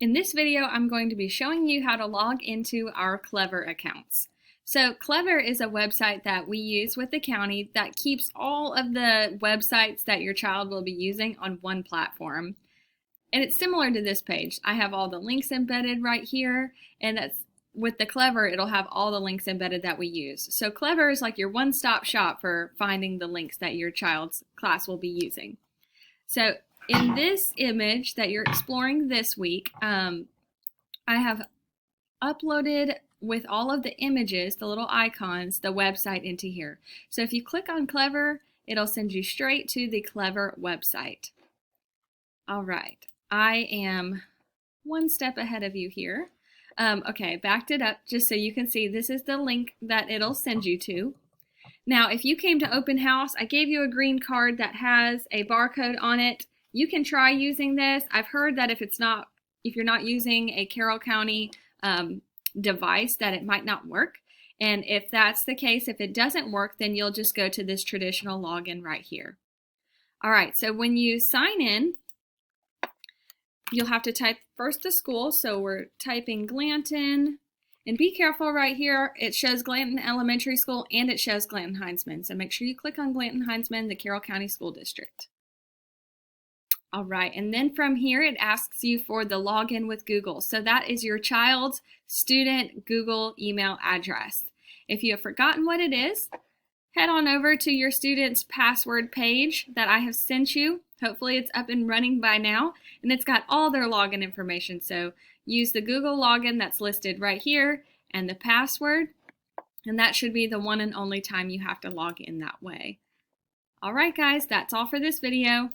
In this video, I'm going to be showing you how to log into our Clever accounts. So Clever is a website that we use with the county that keeps all of the websites that your child will be using on one platform. And it's similar to this page. I have all the links embedded right here, and that's with the Clever, it'll have all the links embedded that we use. So Clever is like your one-stop shop for finding the links that your child's class will be using. So in this image that you're exploring this week, I have uploaded with all of the images, the little icons, the website into here. So if you click on Clever, it'll send you straight to the Clever website. All right, I am one step ahead of you here. Okay, backed it up just so you can see this is the link that it'll send you to. Now, if you came to open house, I gave you a green card that has a barcode on it. You can try using this. I've heard that if you're not using a Carroll County device, that it might not work. And if that's the case, if it doesn't work, then you'll just go to this traditional login right here. All right, so when you sign in, you'll have to type first the school. So we're typing Glanton. And be careful right here, it shows Glanton Elementary School and it shows Glanton-Heinzman. So make sure you click on Glanton-Heinzman, the Carroll County School District. All right, and then from here it asks you for the login with Google. So that is your child's student Google email address. If you have forgotten what it is, head on over to your student's password page that I have sent you. Hopefully it's up and running by now, and it's got all their login information. So use the Google login that's listed right here and the password, and that should be the one and only time you have to log in that way. All right, guys, that's all for this video.